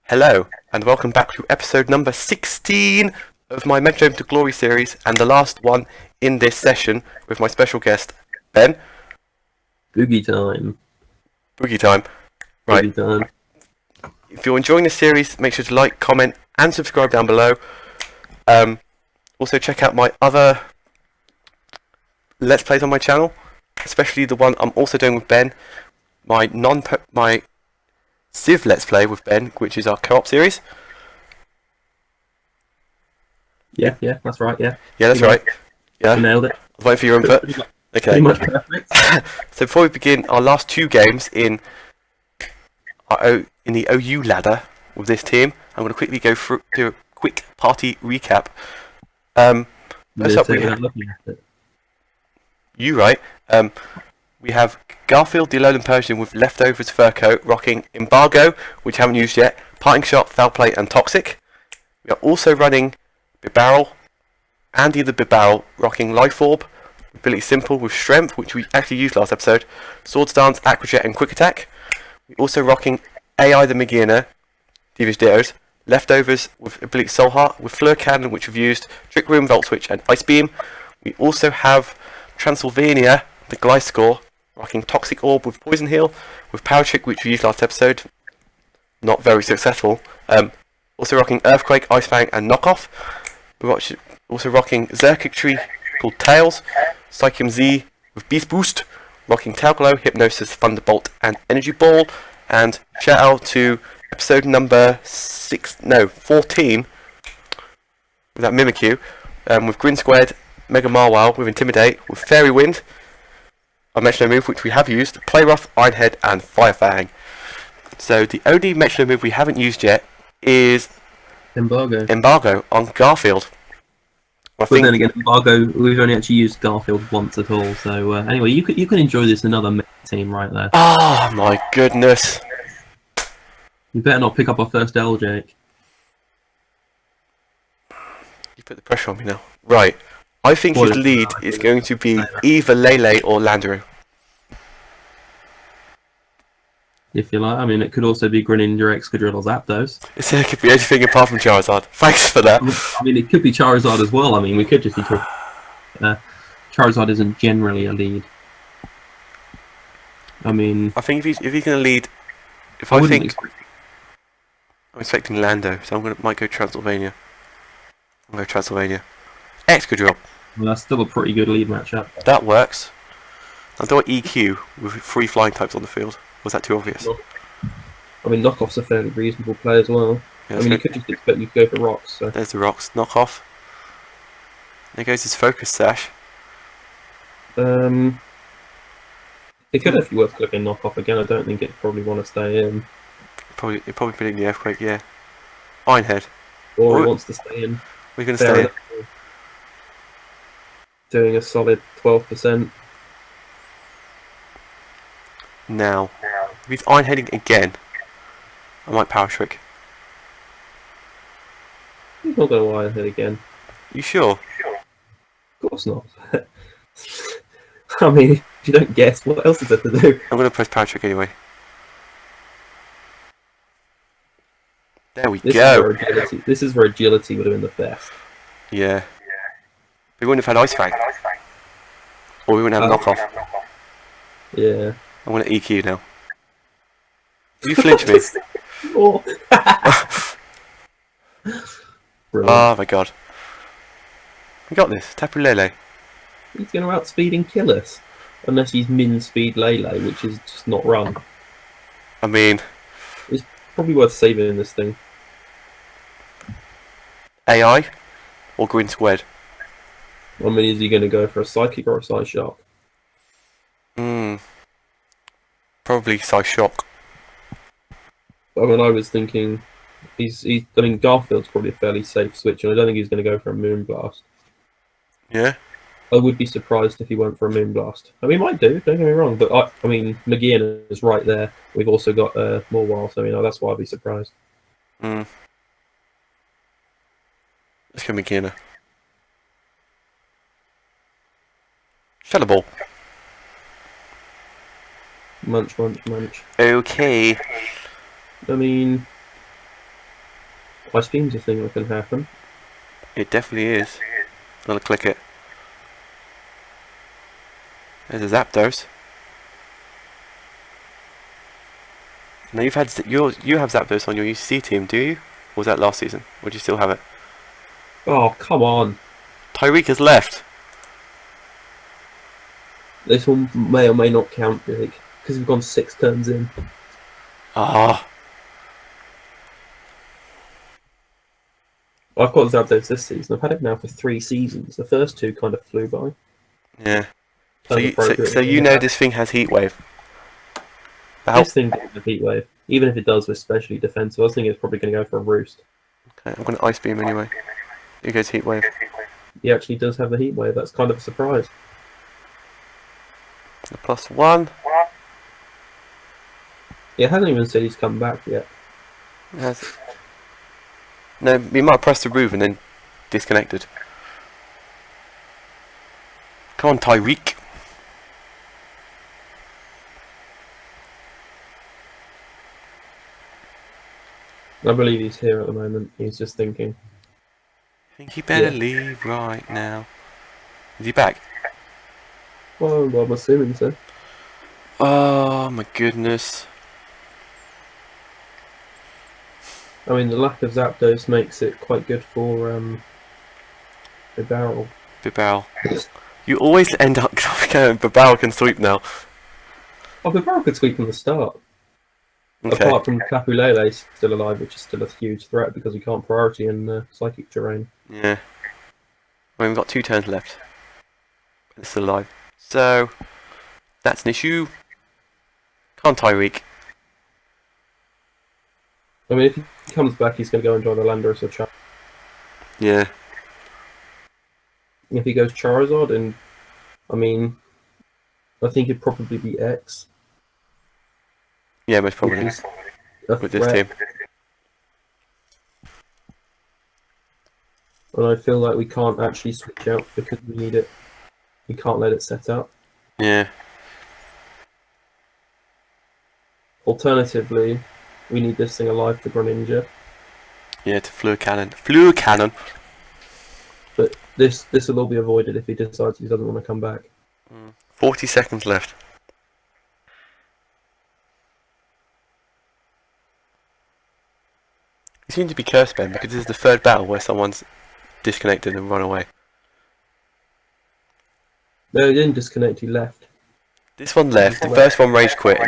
Hello, and welcome back to episode number 16 of my Metronome to Glory series, and the last one in this session with my special guest, Ben. Boogie time. Boogie time. Right. Boogie time. If you're enjoying this series, make sure to like, comment, and subscribe down below. Also check out my other Let's Plays on my channel, especially the one I'm also doing with Ben, my Civ Let's Play with Ben, which is our co-op series. Yeah, that's right, yeah. Yeah, that's right. Yeah. You nailed it. I was waiting for your input. Okay. Pretty much perfect. So before we begin our last two games in the OU ladder with this team, I'm going to quickly go through do a quick party recap. First up, we have you right. We have Garfield, the Alolan Persian with Leftovers Fur Coat, rocking Embargo, which I haven't used yet, Parting Shot, Foul Play, and Toxic. We are also running Bibarel, Andy the Bibarel, rocking Life Orb, Ability Simple with Strength, which we actually used last episode, Sword Stance, Aquajet, and Quick Attack. We're also rocking AI the Magina, Devious Dittos, Leftovers with Ability Soul Heart, with Fleur Cannon, which we've used, Trick Room, Volt Switch, and Ice Beam. We also have Transylvania, the Gliscor, rocking Toxic Orb with Poison Heal, with Power Trick, which we used last episode, not very successful. Also rocking Earthquake, Ice Fang, and Knockoff. We're also rocking Xerkictree called Tails, Psychium Z with Beast Boost, rocking Tail Glow, Hypnosis, Thunderbolt, and Energy Ball. And shout out to episode number 14 with that Mimikyu, with Grin Squared, Mega Marwile with Intimidate, with Fairy Wind, a Metronome move which we have used, Play Rough, Ironhead, and Fire Fang. So the only Metronome move we haven't used yet is Embargo on Garfield. But then again, Embargo, we've only actually used Garfield once at all. So anyway, you can enjoy this another team right there. Oh my goodness! You better not pick up our first L, Jake. You put the pressure on me now. Right. I think his lead is going to be either Lele or Landorus. If you like, I mean, it could also be Greninja, Excadrill, or Zapdos. It could be anything apart from Charizard. Thanks for that. I mean, it could be Charizard as well. I mean, we could just be talking. Charizard isn't generally a lead. I mean, I think if he's going to lead, I'm expecting Lando, so might go Transylvania. I'll go Transylvania. Excadrill. Well, that's still a pretty good lead matchup. That works. I'll do an EQ with 3 flying types on the field. Was that too obvious? I mean, Knockoff's a fairly reasonable play as well. Yeah, I mean, you could just expect you to go for Rocks. So. There's the Rocks. Knockoff. There goes his Focus Sash. It could actually worth clicking Knockoff again. I don't think it'd probably want to stay in. Probably put in the Earthquake, yeah. Ironhead. Or he wants to stay in. We're going to stay in. Doing a solid 12%. Now, if he's Ironheading again, I might Power Trick. He's not going to Ironhead again. You sure? Of course not. I mean, if you don't guess, what else is there to do? I'm going to press Power Trick anyway. There we go. This is where agility would have been the best. Yeah. We wouldn't have had Ice Fang. Or we wouldn't have Knockoff. Yeah. I'm going to EQ now. You flinch me. Oh. Oh my god. We got this. Tapu Lele. He's going to outspeed and kill us. Unless he's min-speed Lele, which is just not run. I mean... It's probably worth saving this thing. AI? Or Green Squared? I mean, is he going to go for a Psychic or a Psyshock? Probably Psyshock. I mean, I was thinking... I mean, Garfield's probably a fairly safe switch, and I don't think he's going to go for a Moonblast. Yeah? I would be surprised if he went for a Moonblast. I mean, he might do, don't get me wrong, but I mean, Magina is right there. We've also got Morwile, so that's why I'd be surprised. Let's go Magina. Shadow Ball. Munch, munch, munch. Okay. I mean, Ice beam's a thing that can happen. It definitely is. I'm gonna click it. There's a Zapdos. Now you have Zapdos on your UCC team, do you? Or was that last season? Or do you still have it? Oh, come on. Tyreek has left. This one may or may not count, Jake, because we've gone 6 turns in. Ah. I've got Zapdos this season. I've had it now for 3 seasons. The first 2 kind of flew by. Yeah. So Appropriate. you know this thing has Heat Wave. This thing doesn't have Heat Wave. Even if it does, we're specially defensive. I was thinking it's probably going to go for a Roost. Okay, I'm going to Ice Beam anyway. Here goes Heat Wave. He actually does have the Heat Wave. That's kind of a surprise. A +1. It hasn't even said he's come back yet. It has. No, we might have pressed the roof and then disconnected. Come on, Tyreek. I believe he's here at the moment. He's just thinking. I think he better leave right now. Is he back? Well, I'm assuming so. Oh my goodness. I mean, the lack of Zapdos makes it quite good for Bibarel. Bibarel. You always end up going, Bibarel can sweep now. Oh, Bibarel could sweep from the start. Okay. Apart from Capulele still alive, which is still a huge threat because we can't priority in psychic terrain. Yeah. I mean, we've got 2 turns left. It's still alive. So, that's an issue. Come on, Tyreek. I mean, if he comes back, he's going to go and join the Landorus or Charizard. Yeah. If he goes Charizard, and I mean, I think it'd probably be X. Yeah, most probably. Which is a With this threat. team. And I feel like we can't actually switch out because we need it. We can't let it set up. Yeah. Alternatively, we need this thing alive for Greninja. Yeah, to Fluid Cannon. Fluid Cannon! But this will all be avoided if he decides he doesn't want to come back. 40 seconds left. You seem to be cursed, Ben, because this is the 3rd battle where someone's disconnected and run away. No, he didn't disconnect, he left. This one left, the first one rage quit,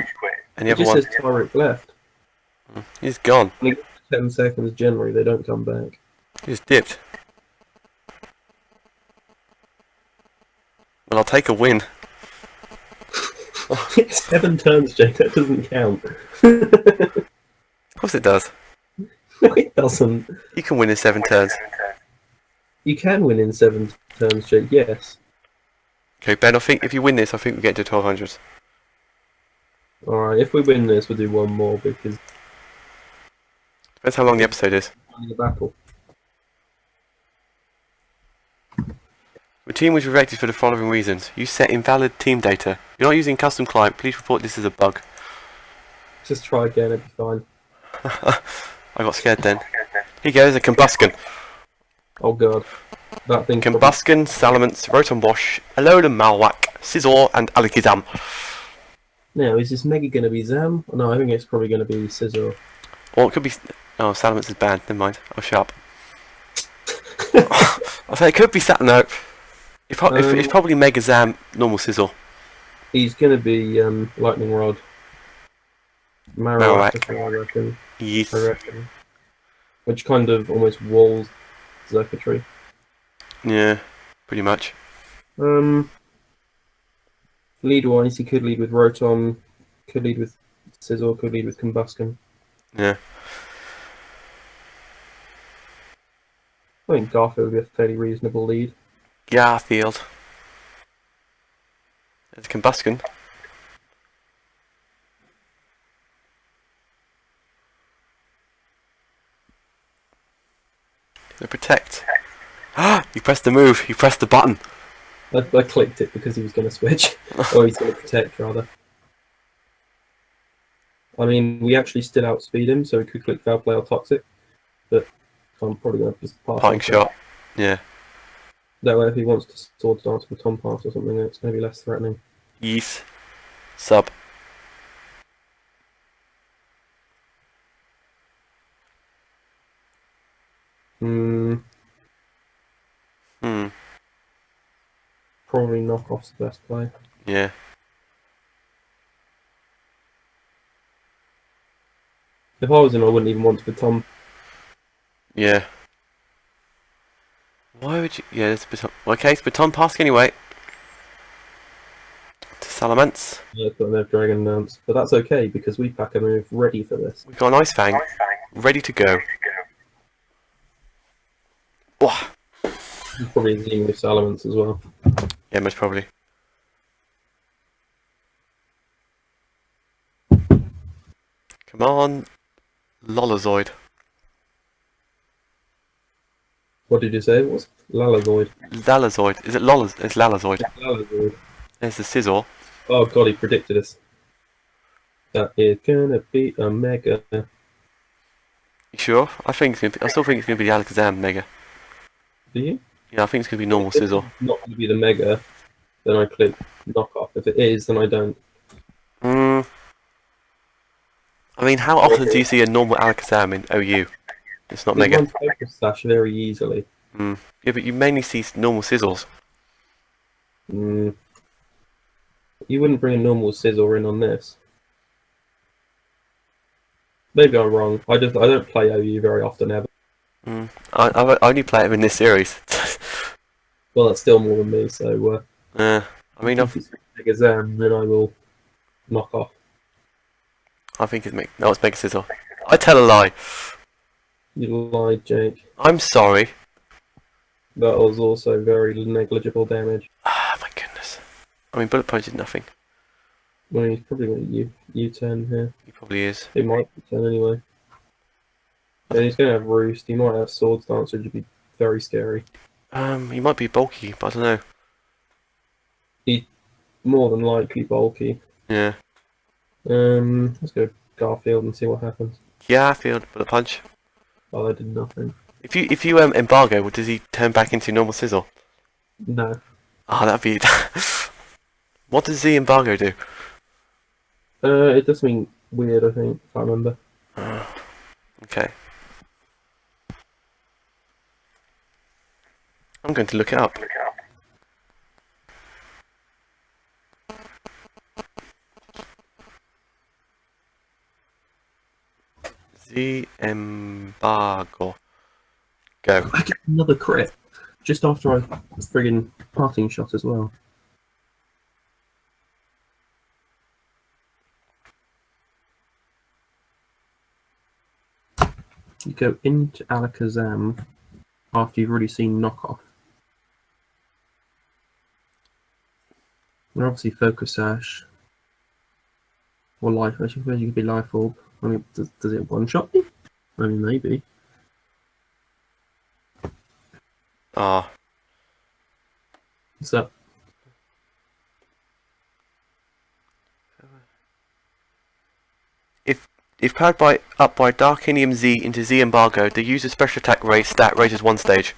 and the It other just one... says Tyreek left. He's gone. When it gets to 10 seconds, generally, they don't come back. He's dipped. Well, I'll take a win. It's 7 turns, Jake, that doesn't count. Of course it does. No, it doesn't. You can win in 7 turns. You can win in 7 turns, Jake, yes. Okay, Ben, I think if you win this, I think we get to 1200. Alright, if we win this, we'll do one more because... Depends how long the episode is. the battle. The team was rejected for the following reasons. You set invalid team data. You're not using custom client. Please report this as a bug. Just try again, it'll be fine. I got scared then. Here goes a Combuskin. Oh god. That thing... Combuskin, Salamence, Rotom Wash, Alolan Malwak, Scizor, and Alakazam. Now, is this Mega going to be Zam? No, I think it's probably going to be Scizor. Or it could be... Oh, Salamence is banned. Never mind. I'll shut up. I'll say it could be No. It's probably Mega Zam, normal Scizor. He's going to be Lightning Rod. Marowak, I reckon. Yes. I reckon. Which kind of almost walls Circuitry. Yeah, pretty much. Lead-wise, he could lead with Rotom, could lead with Scizor, could lead with Combuskin. Yeah. I think Garfield would be a fairly reasonable lead. Garfield. There's Combuskin. The protect. Ah! You pressed the move. You pressed the button. I clicked it because he was going to switch. Or he's going to protect, rather. I mean, we actually still outspeed him, so we could click Foul Play or Toxic. But So I'm probably going to just pass Parting on to shot. Yeah. that way if he wants to sword dance with Tom Pass or something, it's going to be less threatening. Yes. Sub. Hmm. Hmm. Probably knockoff's the best play. Yeah. If I was him, I wouldn't even want to put Tom. Yeah. Why would you? Yeah, it's baton. Okay, it's baton passing anyway. To Salamence. Yeah, put no Dragon Dance, but that's okay because we pack a move ready for this. We've got an Ice Fang. Ready to go. Oh. He's probably dealing with Salamence as well. Yeah, most probably. Come on. Lolazoid. What did you say it was? Lalazoid. Lalazoid. Is it Lolazoid? It's Lalazoid. Lalazoid. There's the Sizzle. Oh god, he predicted us. That is gonna be a mega. You sure? I think it's gonna be, I still think it's gonna be the Alakazam Mega. Do you? Yeah, I think it's gonna be normal If Sizzle. it's not going to be the mega, then I click knockoff. If it is, then I don't. I mean, how often do you see a normal Alakazam in OU? It's not It Mega. runs Focus Sash very easily. Yeah, but you mainly see normal Sizzles. You wouldn't bring a normal Sizzle in on this. Maybe I'm wrong. I don't play OU very often ever. I only play him in this series. Well, that's still more than me. So I mean, if it's Mega Zam, then I will knock off. I think it's no, it's Mega Sizzle. I tell a lie. You lied, Jake. I'm sorry. That was also very negligible damage. Ah, my goodness. I mean, Bullet Punch did nothing. Well, he's probably going to U-turn here. He probably is. He might turn anyway. And he's going to have Roost. He might have Sword Dance, which would be very scary. He might be bulky, but I don't know. He's more than likely bulky. Yeah. Let's go Garfield and see what happens. Yeah, I feel Bullet Punch. Oh, I did nothing. If you embargo, does he turn back into normal Sizzle? No. Ah, that'd be. What does the embargo do? It does something weird, I think, if I remember. Okay. I'm going to look it up. The embargo. Go. I get another crit. Just after I friggin' parting shot as well. You go into Alakazam after you've already seen knockoff. And obviously Focus Sash. Or Life. I suppose you could be Life Orb. I mean, does it one shot me? I mean, maybe. Ah. What's that? If powered up by Darkinium Z into Z embargo, the user's special attack rate stat raises one stage.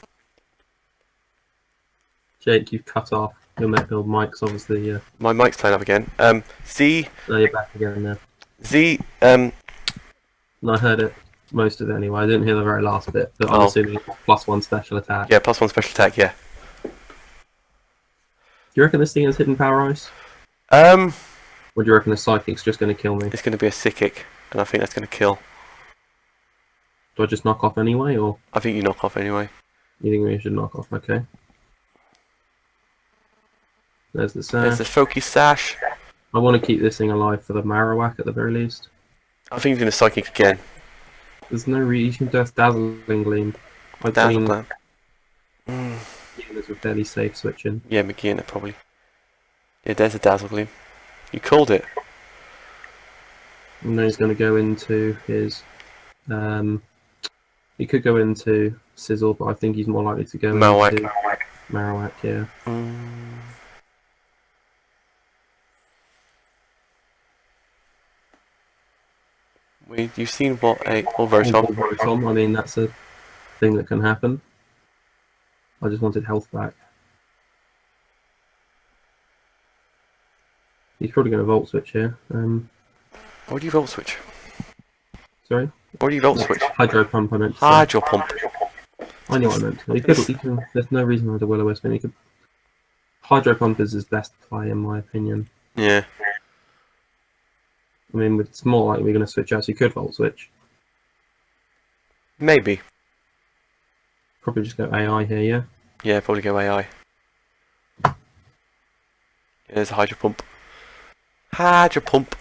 Jake, you've cut off. Your mic's obviously. My mic's playing up again. Z. No, you're back again now. Z. I heard it, most of it anyway. I didn't hear the very last bit, but I'm assuming it's +1 special attack. Yeah, +1 special attack. Yeah. Do you reckon this thing has hidden power ice? Um. Or do you reckon the Psychic's just going to kill me? It's going to be a Psychic, and I think that's going to kill. Do I just knock off anyway, or I think you knock off anyway. you think we should knock off? Okay. There's the There's sash. the Focus Sash. I want to keep this thing alive for the Marowak at the very least. I think he's going to Psychic again. There's no reason to just Dazzling Gleam. Dazzle Glam. Beginners were fairly safe switching. Yeah, McGeown probably. Yeah, there's a Dazzle Gleam. You called it. And then he's going to go into his. He could go into Sizzle, but I think he's more likely to go Marowak. into Marowak. Yeah. You've seen what a Rotom. Rotom. I mean, that's a thing that can happen. I just wanted health back. He's probably going to Volt Switch here. Why do you Volt Switch? Sorry? Why do you Volt Switch? Hydro Pump, I meant to say. Hydro Pump. I know what I meant. He can, there's no reason why the Will-O-Wisp. He could. Hydro Pump is his best play, in my opinion. Yeah. I mean, it's more likely we're going to switch out, so he could Volt Switch. Maybe. Probably just go AI here, yeah? Yeah, probably go AI. Yeah, there's a Hydro Pump. Hydro Pump.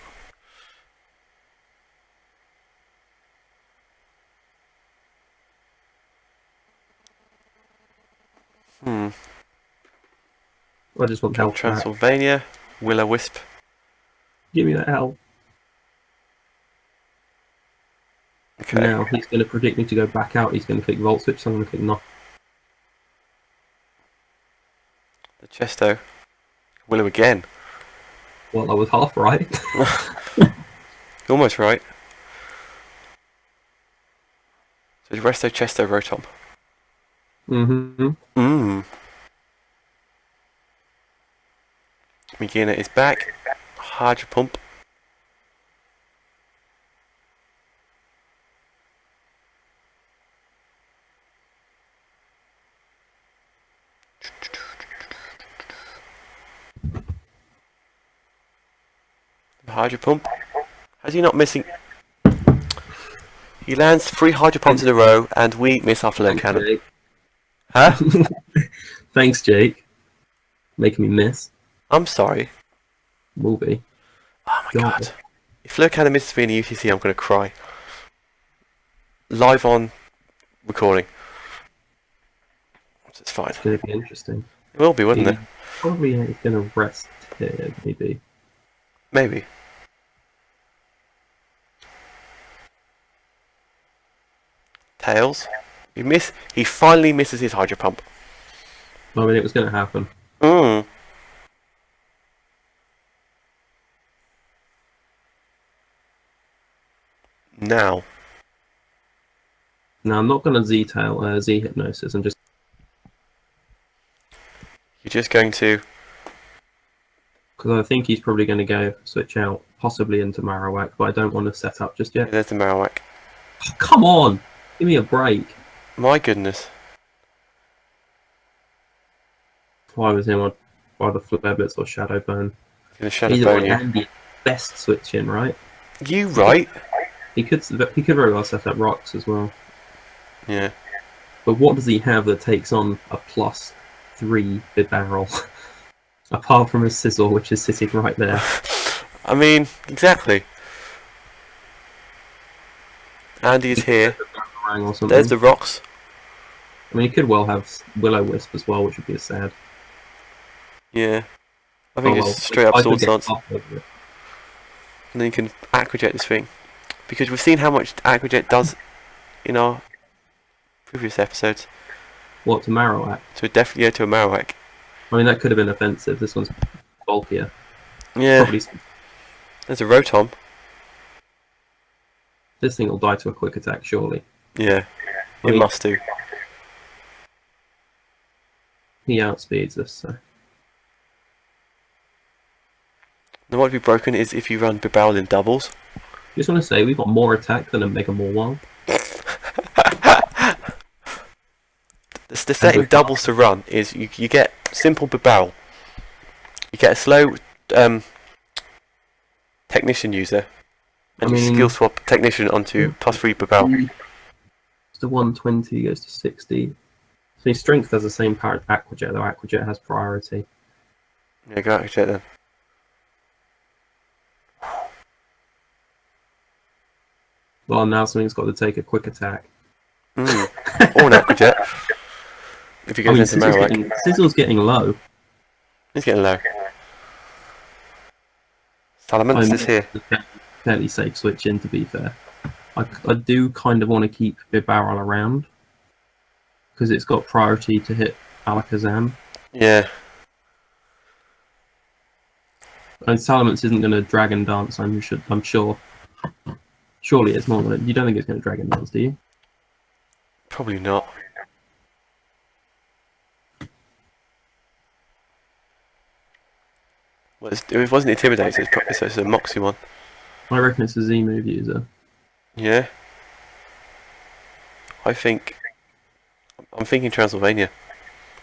I just want health back. Transylvania. Will-O-Wisp. Give me that health. Okay. Now he's going to predict me to go back out. He's going to click Volt Switch, so I'm going to click Knock. The Chesto. Willow again. Well, I was half right. Almost right. So it's Resto, Chesto, Rotom. Megina is back. Hydro Pump. Hydro Pump. Has he not missing? He lands 3 Hydro Pumps in a row, and we miss our Flare Cannon. Jake. Huh? Thanks, Jake. Making me miss. I'm sorry. Will be. Oh my god. If Flare Cannon misses me in the UTC, I'm going to cry. Live on recording. So it's fine. It's going to be interesting. It will be, wouldn't it? Probably is going to rest here, maybe. Maybe. Tails. He finally misses his Hydro Pump. I mean, it was going to happen. Now. Now, I'm not going to Z-Tail, Z-Hypnosis. I'm just... You're just going to... Because I think he's probably going to go switch out, possibly into Marowak, but I don't want to set up just yet. Yeah, there's the Marowak. Oh, come on! Give me a break. My goodness. Why was him on either Flare Blitz or Shadow Burn? Gonna Shadow Either Bone way, you. Andy best switch in, right? You right? He could very well set up rocks as well. Yeah. But what does he have that takes on a +3 Bibarel? Apart from his Sizzle, which is sitting right there. I mean, exactly. Andy is here. Or something. There's the rocks. I mean, he could well have Will-O-Wisp as well, which would be a sad. Yeah. I think it's straight up I Sword could get Dance. up over it. And then you can Aquajet this thing. Because we've seen how much Aquajet does in our previous episodes. What, to Marowak? So definitely go to a Marowak. I mean, that could have been offensive. This one's bulkier. Yeah. Probably, There's a Rotom. this thing will die to a quick attack, surely. Yeah. I It mean- must do. He outspeeds us, so... Now what would be broken is if you run Bibarel in doubles. Just want to say, we've got more attack than a Mega Morwile. The setting doubles to run is you get simple Bibarel. You get a slow technician user. And you skill swap technician onto +3 Bibarel. The 120 goes to 60. So his strength has the same power as Aquajet, though Aquajet has priority. Yeah, go Aquajet then. Well, now something's got to take a quick attack. Or an Aquajet. If he goes into Marowak. Sizzle's getting low. He's getting low. Salamence is here. It's a fairly safe switch in, to be fair. I do kind of want to keep Bibarel around. Because it's got priority to hit Alakazam. Yeah. And Salamence isn't going to Dragon Dance, I'm sure. Surely it's not going to... You don't think it's going to Dragon Dance, do you? Probably not. Well, it wasn't Intimidate, it's a Moxie one. I reckon it's a Z move user. Yeah. I'm thinking Transylvania.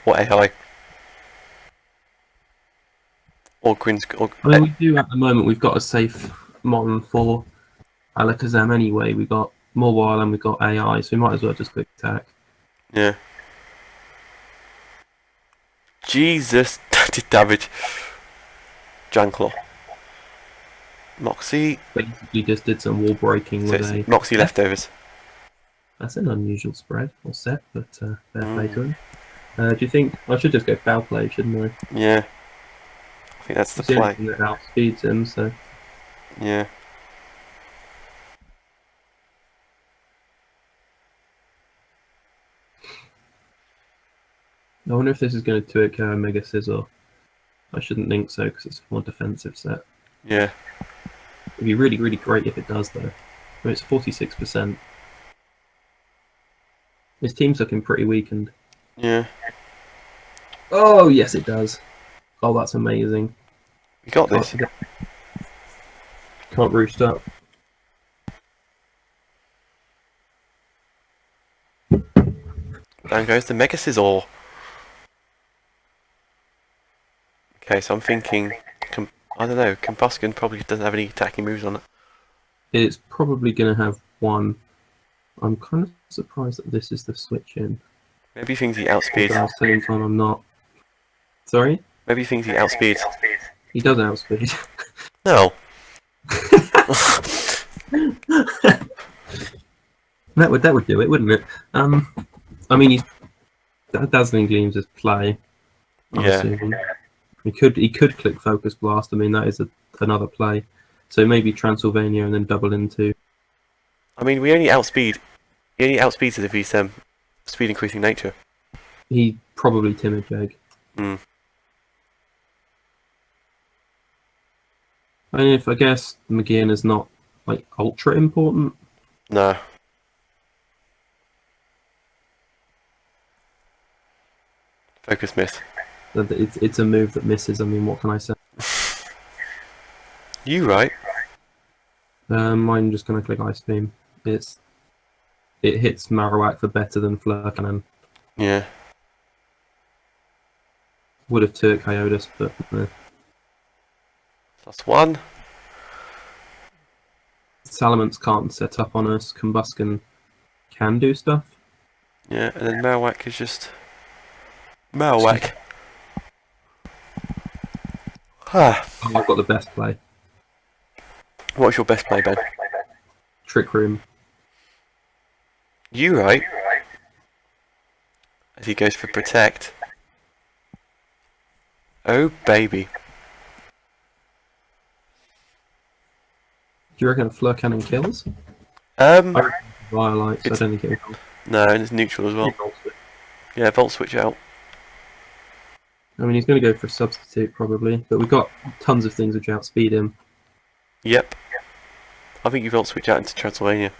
Or AI. Or Grins. Or, I mean, we do at the moment. We've got a safe Mon for Alakazam anyway. We've got mobile and we've got AI, so we might as well just quick attack. yeah. Jesus, that did damage. Janclaw. Moxie. Basically, just did some wall breaking So with it's a. Moxie leftovers. That's an unusual spread or set, but fair play to him. Do you think I should just go foul play, shouldn't I? Yeah. I think that's the It's the only play. thing that outspeeds him, so Yeah. I wonder if this is going to 2-hit Mega Scissor. I shouldn't think so because it's a more defensive set. Yeah. It'd be really, really great if it does, though. I mean, it's 46%. His team's looking pretty weakened. Yeah. Oh, yes, it does. Oh, that's amazing. We got this. Can't roost up. Down goes the Mega Scizor. Okay, so I'm thinking, I don't know, Combuskin probably doesn't have any attacking moves on it. It's probably going to have one. I'm kind of surprised that this is the switch in. Maybe he thinks he But outspeeds. at the same time, I'm not. Sorry? Maybe he thinks he outspeeds. He does outspeed. No. that would do it, wouldn't it? I mean, Dazzling Gleams is play. I'm Yeah. assuming. He could click Focus Blast. I mean, that is another play. So maybe Transylvania and then double into. I mean, he only outspeeds it if he's speed increasing nature. He probably Timid Jag. Hmm. I mean, I guess McGeehan is not like ultra important. No. Focus miss. It's a move that misses. I mean, what can I say? You right. I'm just gonna click Ice Beam. It hits Marowak for better than Fleur Cannon. Yeah. Would have took Coyotes, but +1. Salamence can't set up on us. Combuskin can do stuff. Yeah, and then Marowak is just Marowak. Ah. Oh, I've got the best play. What's your best play, Ben? Trick Room. You right. As he goes for protect. Oh baby. Do you reckon Fleur Cannon kills? I Violet, so I It's- don't think it will. no, and it's neutral as well. Yeah, Volt switch out. I mean, he's going to go for a substitute probably, but we've got tons of things which outspeed him. Yep. I think you Volt switch out into Transylvania.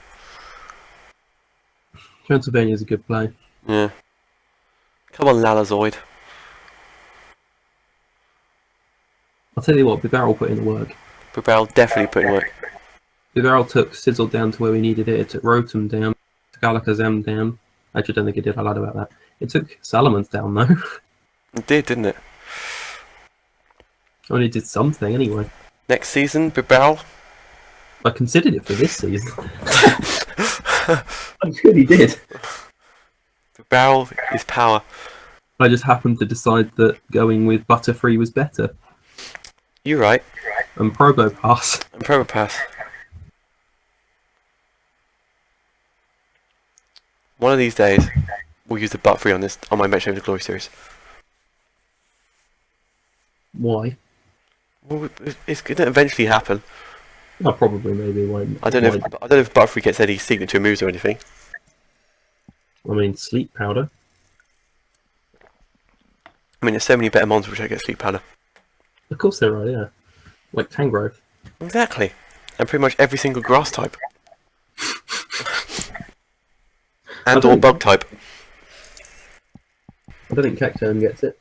Transylvania is a good play. Yeah. Come on, Lalazoid. I'll tell you what, Bibarel put in the work. Bibarel definitely put in work. Bibarel took Sizzle down to where we needed it. It took Rotom down. It took Alakazam down. Actually, I don't think it did. I lied about that. It took Salamence down though. It did, didn't it? Only did something anyway. Next season, Bibarel. I considered it for this season. I really did. Bibarel is power. I just happened to decide that going with Butterfree was better. You right. And Probopass. And Probopass. One of these days, we'll use the Butterfree on my Metronome Glory series. Why? Well, it's going to eventually happen. Oh, probably, maybe it won't. I don't know if Butterfree gets any signature moves or anything. I mean, Sleep Powder. I mean, there's so many better mons which I get Sleep Powder. Of course there are, yeah. Like Tangrowth. Exactly. And pretty much every single grass type. and or bug type. I don't think Cacturn gets it.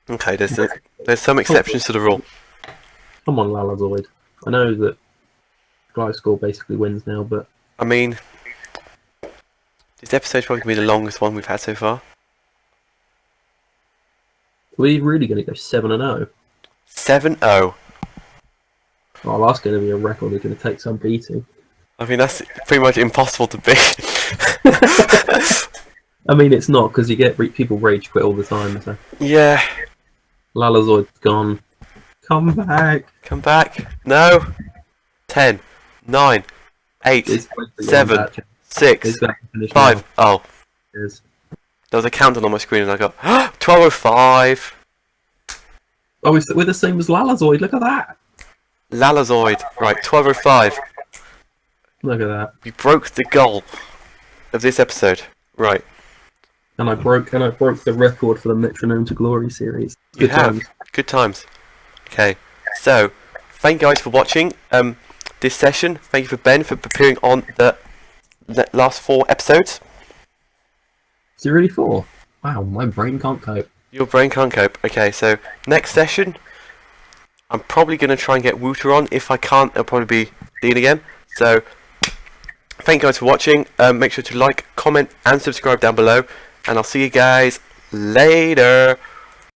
Okay, there's some exceptions to the rule. Come on, Lalazoid. I know that Gliscor basically wins now, but I mean, this episode's probably going to be the longest one we've had so far. we're really going to go 7-0. 7-0. Oh, that's going to be a record. They're going to take some beating. I mean, that's pretty much impossible to beat. I mean, it's not, because you get people rage quit all the time. So. Yeah. Lalazoid's gone. Come back. Come back. No. 10, 9, 8, It's 7, 6, 5. Oh. There was a countdown on my screen and I got 12:05. Oh, we're the same as Lalazoid. Look at that. Lalazoid. Right, 12:05. Look at that. We broke the goal of this episode. Right. And I broke the record for the Metronome to Glory series. You have. Good times. Okay. So, thank you guys for watching this session. Thank you for Ben for appearing on the last 4 episodes. Is it really 4? Wow, my brain can't cope. Your brain can't cope. Okay, so next session, I'm probably going to try and get Wooter on. If I can't, it'll probably be Dean again. So, thank you guys for watching. Make sure to like, comment, and subscribe down below. And I'll see you guys later.